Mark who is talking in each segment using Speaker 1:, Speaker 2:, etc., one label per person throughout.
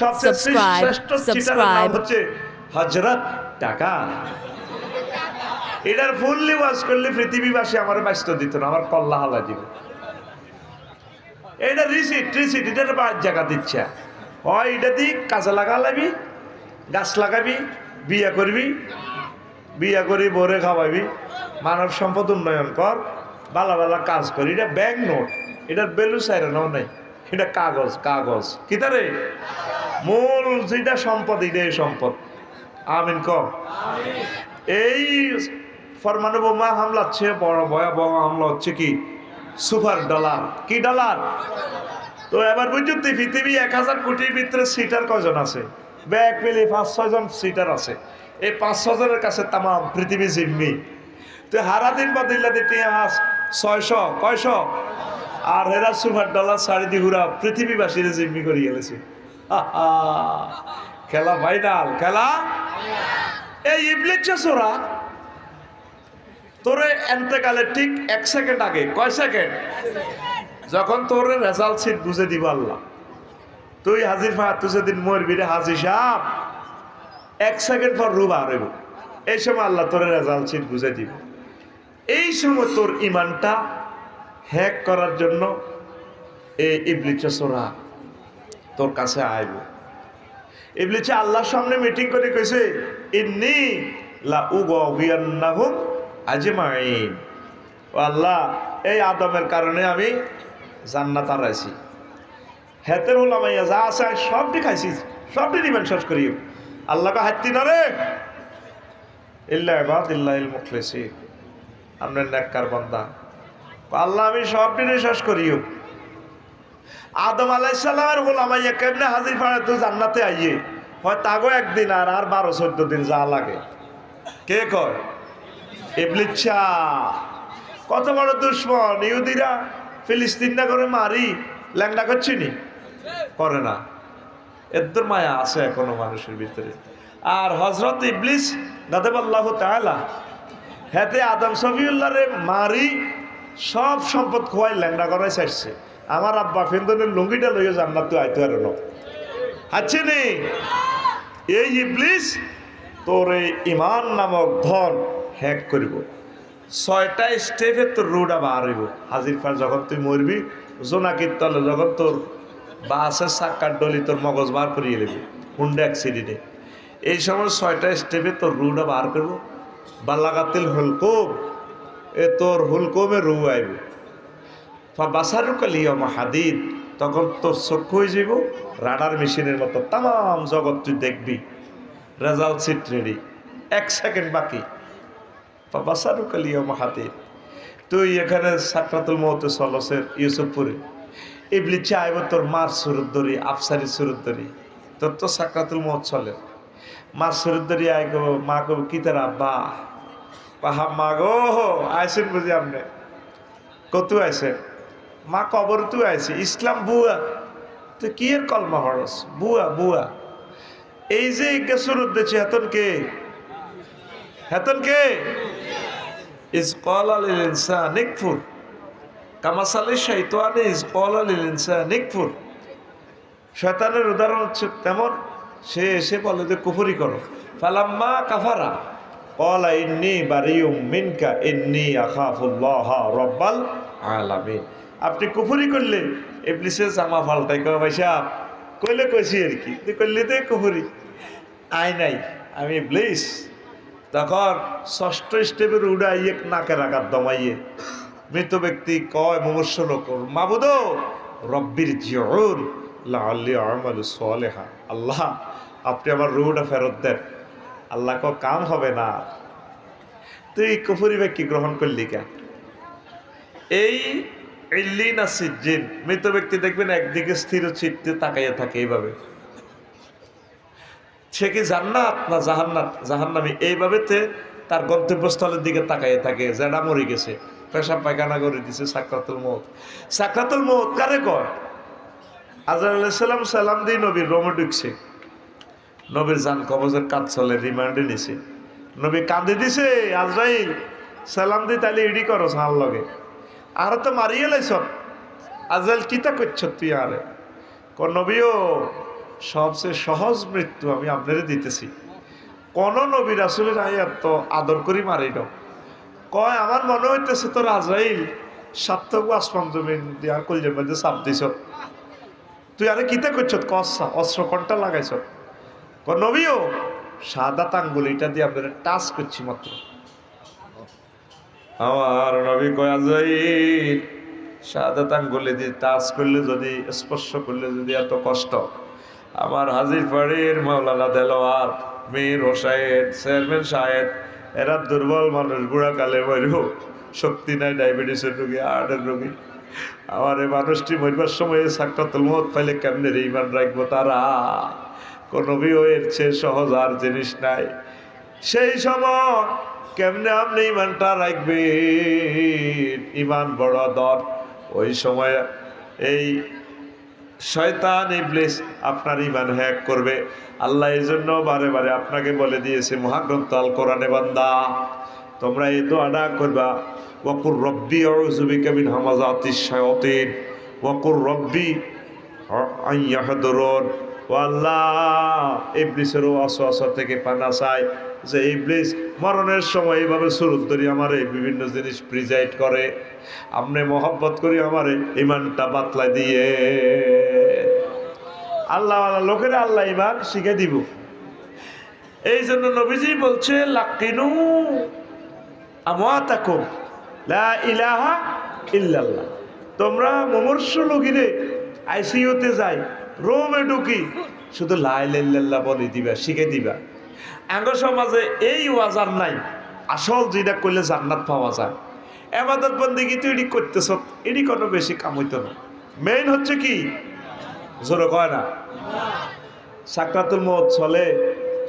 Speaker 1: সবচেয়ে শ্রেষ্ঠ চিটারের নাম হচ্ছে হযরত টাকা। এটার ফুললি ওয়াজ করলে পৃথিবীবাসী আমার ব্যস্ত দিত না, আমার কল্লা হালা দিব। এটা রিসিট এটার বাদ জায়গা দিচ্ছে হয়, এটা দিয়ে কাজে লাগাবি, গাছ লাগাবি, বিয়া করবি, বিয়া করি বরে খাওয়াবি, মানব সম্পদ উন্নয়ন কর, বালা বালা কাজ করি। এটা ব্যাংক নোট, এটার বেলু চাইরানো নাই, এটা কাগজ কাগজ কি তারে মূল যেটা সম্পদ, এটাই সম্পদ। আমিন কম। এই পরমাণু বোমা হামলা হচ্ছে, বড় ভয়াবহ হামলা হচ্ছে কি সুপার ডলার। কি ডলার? তো এবার বুঝছো পৃথিবী 1000 কোটির ভিতরে সিটার কয়জন আছে? ব্যাগ পেলে 5-6 জন সিটার আছে। এই 5-6 জনের কাছে তাম পৃথিবী জিম্মি। তো হারাদিন বদিল্লা দিতে 600 কয়শো, আর এরা সুপার ডলার সারি দি ঘুরা পৃথিবীবাসীর জিম্মি করে গেলেছে। খেলা ফাইনাল, খেলা। এই ইবলিস চোরা তোরে এন্তেকালে ঠিক 1 সেকেন্ড আগে, কয় সেকেন্ড, যখন তোর রেজাল্ট সিট বুঝে দিব আল্লাহ, তুই হাজির ফা, তুই যেদিন মরবি রে হাজির সাহেব, 1 সেকেন্ড পর রূপ হারাইব। এই সময় আল্লাহ তোর রেজাল্ট সিট বুঝে দিব। এই সময় তোর ইমানটা হ্যাক করার জন্য এই ইবলিস চোরা তোর কাছে আইব। ইবলিস আল্লাহর সামনে মিটিং করে কইছে, ইন্নী লা উগাউবিয়ান্নাহুম আজমাইন। ও আল্লাহ, এই আদমের কারণে আমি জান্নাত হারাইছি, হেতের উলামাইয়া যা আছে সবটি খাইছি, সবটি দিবেন শেষ করিও। আল্লাহকে হাত্তি না রে, ইল্লা ইবাদিল্লাহিল মুখলিসিন, আপনার নেককার বান্দা। আল্লাহ আমি সবটি শেষ করিও। আদম আলাইহিস সালামের উলামাইয়া কেমনে হাজির পাড়ে তো জান্নাতে আইয়ে হয়, তাগো একদিন আর 12-14 দিন যা লাগে। কে কয়? ইবলিস। কত বড় দুশ্মন! ইহুদিরা ফিলিস্তিন না করে মারি ল্যাংডা করছি নি, করে না। এদের মায়া আছে এখনো মানুষের ভিতরে। আর হযরত ইবলিস গাদাবাল্লাহু তাআলা হেতে আদম সফিউল্লাহ রে মারি সব সম্পদ খোয়াই ল্যাংডা করাই চাইছে। আমার আব্বা ফেন্দনের লুঙ্গিটা লইয়া জান্নাতে আইতে আর না আছে নি। এই ইবলিস তোর এই ইমান নামক ধন হ্যাক করিব। 6টা স্টেপে তোর রোডা বার হইব। হাজির ফার যখন তুই মরবি, জোনাকির তলে যখন তোর বাসের চাক্কার ডলি তোর মগজ বার করিয়ে নেবি হুন্ডা অ্যাক্সিডেন্টে, এই সময় 6টা স্টেপে তোর রুটা বার করবো। বাল্লাগাতিল হুলকুম, এ তোর হুলকুমে রু আইব। বাসারুকালিয়ম হাদিদ, তখন তোর চক্ষু হয়ে যাব রাডার মেশিনের মতো, তাম জগৎ তুই দেখবি। রেজাল্ট সিট রেডি, 1 সেকেন্ড বাকি। বাসারুকালিয়ম হাদিদ, তুই এখানে সাকরাতুল মউতে চলসের ইউসুফপুরে, ইবলিস আইব তোর মার সুরত ধরি, আফসারি সুরত ধরি, তোর তো সাকরাতুল মউত চলে। মার সুরত ধরি আই গো, মা গো কি তার আব্বা, পাহা মা গো আইসেন বুঝি আপনি, কত আইসেন? মা কবর তুই আইসি, ইসলাম বুয়া, তো কি এর কলমা হরস বুয়া বুয়া। এই যে সুরত দিচ্ছে হেতন কে, হেতন কে? ইজ ক্বালা লিল ইনসানি ইকফুর কামাসালি শাইতানি ইজ ক্বালা লিল ইনসানি ইকফুর। শয়তানের উদাহরণ হচ্ছে তেমন, সে এসে বলে যে কুফরি করো। ফালাম্মা কাফারা ক্বালা ইন্নী বারিউম মিনকা ইন্নী আখাফুল্লাহ রাব্বাল আলামিন। আপনি কুফরি করলে ইবলিসের জামা ফাল্টাই কয় ভাই সাহেব কইলে কইছি আর কি, তুই করলি তো কুফরি, আই নাই আমি ইবলিস। তখন 6টা স্টেপের উড়াইয়ে নাকের আঘাত দমাইয়ে মৃত ব্যক্তি কয় মুমূর্ষ লোক, মাবুদ রব্বির জিউন লাআল্লি আমালু সালিহা, আল্লাহ আপনি আমার রুহটা ফেরত দেন। আল্লাহ কো কাম হবে না, তুই কুফরি ব্যক্তি গ্রহণ করলি কেন? এই ইল্লিন আর সিজ্জিন, মৃত ব্যক্তি দেখবেন একদিকে স্থির চিত্তে তাকাইয়া থাকে এইভাবে, সে কি জান্নাত না জাহান্নাত, জাহান্নামী, এইভাবে তার গন্তব্যস্থলের দিকে তাকাইয়া থাকে, যেটা মরে গেছে, পেশাব পায়খানা করে দিছে। সাকরাতুল মউত, সাকরাতুল মউত কারে কয়? আজরাইল আলাইহিস সালাম সালাম দিয়ে নবীর রোমে ঢুকছে, নবীর জান কবজের কাজ চলে, রিমান্ডে নিছে, নবী কান্দে দিছে, আজরাইল সালাম দিয়ে তাহলে ইডি করো সাল লগে, আর তো মারিয়ে লাইছ, আজরাইল কিতা করছ তুই? আরে নবীও সবচেয়ে সহজ মৃত্যু আমি আপনাদের দিতেছি। কোন নবী রাসূলের আয়াত তো আদর করি মারিল। কয় আমার মনে হইতেছে তোর আজরাইল সার্থক আসমান জমিন দিয়া কলজের মধ্যে চাপ দিছ। তুই আরে কিতা করছ? কসা অস্ত্র কোনটা লাগাইছ? নবীও সাদা আঙ্গুলিটা দিয়ে আপনাদের টাচ করছি মাত্র। আমার নবী কয় আজরাইল সাদা আঙ্গুলি দিয়ে টাচ করলে যদি স্পর্শ করলে যদি এত কষ্ট, আমার হাজির পাড়ির মাওলানা দেলোয়ার, মীর হোসাইন, চেয়ারম্যান সাহেব, এরা দুর্বল মানুষ, বুড়া কালে মরব, শক্তি নাই, ডায়াবেটিসের রোগী, হার্টের রোগী। আমার এই মানুষটি মরবার সময় সাকরাতুল মউত পাইলে কেমনে ইমান রাখবো তারা? কোন নবীও এর চেয়ে সহজ আর জিনিস নাই। সেই সময় কেমনে আপনি ইমানটা রাখবেন? ইমান বড় দর। ওই সময় এই শয়তান ইবলিস আপনার ইমান হ্যাক করবে। আল্লাহ এই জন্য বারে বারে আপনাকে বলে দিয়েছে মহাগ্রন্থ আল কোরআনে, বান্দা তোমরা এই দোয়াটা করবা, ওয়াকুর রব্বি আউযু বিকা মিন হামাযাতিশ শায়াতিন ওয়াকুর রব্বি আইয়াহদুরুন। ও আল্লাহ, ইবলিসের ওয়াসওয়াসা থেকে পানা চাই, যে ইবলিস মরণের সময় এইভাবে সুরত ধরি আমারে বিভিন্ন জিনিস প্রিজাইড করে। আমনে মহব্বত করি আমারে ইমানটা বাতলাই দিয়ে। আল্লাহ লোকেরা আল্লাহ ইমান শিখে দিব। এই জন্য নবীজি বলছে লাকিনু আমওয়াতাকুম লা ইলাহা ইল্লাল্লাহ। তোমরা মুমূর্ষু লোকিরে আইসিইউতে যাই, রোমে ঢুকি, শুধু লা ইলাহা ইল্লাল্লাহ বলে দিবা, শিখে দিবা। আঙ্গ সমাজে এই ওয়াজার নাই। আসল যেটা করলে জান্নাত পাওয়া যায়, ইবাদত বন্দেগী তুই এটি করতেছ, এটি কোনো বেশি কাম হইতো না। মেইন হচ্ছে কি, জোরে কয় না, সাকরাতুল মউত চলে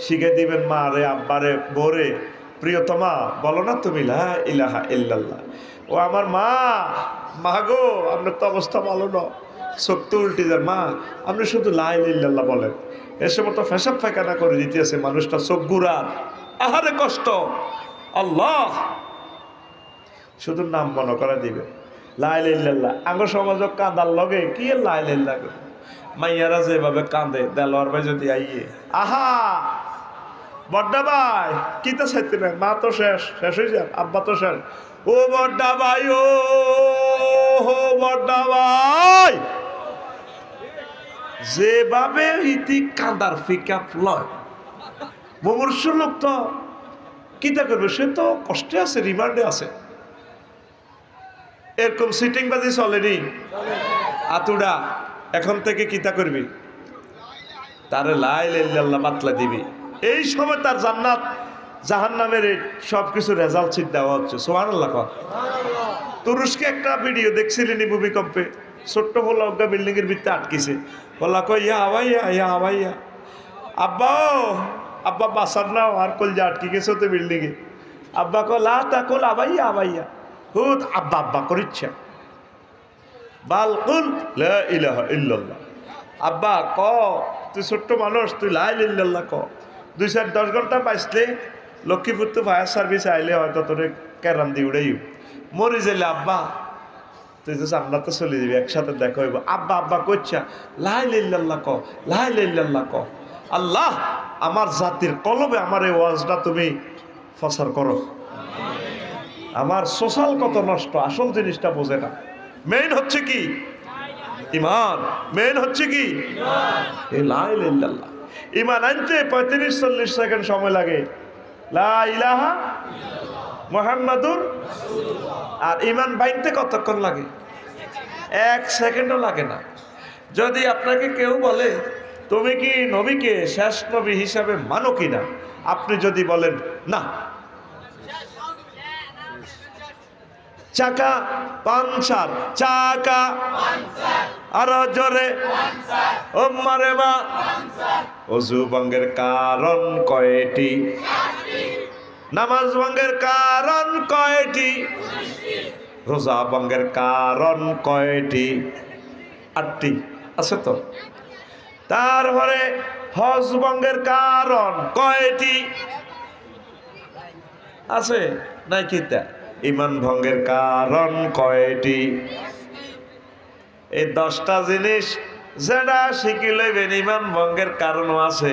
Speaker 1: শিখে দিবেন মা রে, আব্বারে, বোরে, প্রিয়তমা বলো না তুমি লা ইলাহা ইল্লাল্লাহ। ও আমার মা, মা গো আপনার তো অবস্থা ভালো না, সত্য উল্টে যান, মা আপনি শুধু লা ইলাহা ইল্লাল্লাহ বলেন। এর সময় তো ফেসাব ফায়খানা করে দিতেছে মানুষটা, চোখ গুড়ার, আহারে কষ্ট। আল্লাহ শুধু নাম মনে করে দিবে লা ইলাহা ইল্লাল্লাহ। আঙ্গ সমাজ কাঁদার লগে কি লা ইলাহা ইল্লাল্লাহ। মাইয়ারা যেভাবে কাঁদে, দেলোয়ার ভাই যদি আইয়ে, আহা বড্ডা ভাই কিতা চাইতে না, মা তো শেষ হয়ে যান, আব্বা তো শেষ, ও বড্ডা ভাই, ও বড্ডা ভাই, যেভাবে ইতি কাঁদার পিকআপ লয়, মুমূর্ষু লোক তো কিতা করবে, সে তো কষ্টে আছে, রিমান্ডে আছে। এরকম সিটিং বাজি চলেনি আতুডা, এখন থেকে কিতা করবি, তারে লা ইলাহা ইল্লাল্লাহ বাতলা দিবি। এই সময় তার জান্নাত জাহান্নামের সবকিছু রেজাল্ট শিট দেওয়া হচ্ছে। সুবহানাল্লাহ। তুরস্কে একটা ভিডিও দেখছিলেন ভূমিকম্পে, ছোট্ট বলা বিল্ডিং এর ভিতরে আটকিছে, বলা কই ইয়া আবাইয়া, ইয়া আবাইয়া, আব্বা আব্বা বাসার নাও, আর কলজা আটকে গেছে তো বিল্ডিং এ। আব্বা কো লা তাকুল আবাইয়া আবাইয়া, হুত আব্বা আব্বা করিচ্ছে, বাল কুল লা ইলাহা ইল্লাল্লাহ। আব্বা ক, তুই ছোট্ট মানুষ, তুই লা ইলাহা ইল্লাল্লাহ ক। 2-10 ঘন্টা বাঁচলে লক্ষ্মীপুর তো ফায়ার সার্ভিস আইলে হয়তো তোরে কেরান দিয়ে উড়াইও, মরে যাইলে আব্বা তুই তো জান্নাতে চলে যাবি, একসাথে দেখা হইব। আব্বা আব্বা কইছা লা ইলাহা ইল্লাল্লাহ ক, লা ইলাহা ইল্লাল্লাহ ক। আল্লাহ আমার জাতির কলবে আমার এই ওয়াজটা তুমি ফসার করো। আমার সোশ্যাল কত নষ্ট, আসল জিনিসটা বোঝে না। মেইন হচ্ছে কি ইমান, মেইন হচ্ছে কি এই লা ইলাহা ইল্লাল্লাহ। ইমান আনতে 35-40 সেকেন্ড সময় লাগে, লা ইলাহা মুহাম্মাদুর রাসূলুল্লাহ। আর ইমান বাইনতে কতক্ষণ লাগে? 1 সেকেন্ডও লাগে না। যদি আপনাকে কেউ বলে তুমি কি নবীকে শেষ নবী হিসাবে মানো কিনা, আপনি যদি বলেন না, চাকা পাঞ্চার, চাকা আরো জোরে, ও মারে মা, ওযু ভঙ্গের কারণ কয়টি, নামাজ ভঙ্গের কারণ কয়টি, রোজা ভঙ্গের কারণ কয়টি, 8টি আছে তো। তারপরে হজ ভঙ্গের কারণ কয়টি আছে নাই কিতা, ইমান ভঙ্গের কারণ কয়টি। এই 10টা জিনিস যেটা শিখি লইবেন ইমান ভঙ্গের কারণও আছে।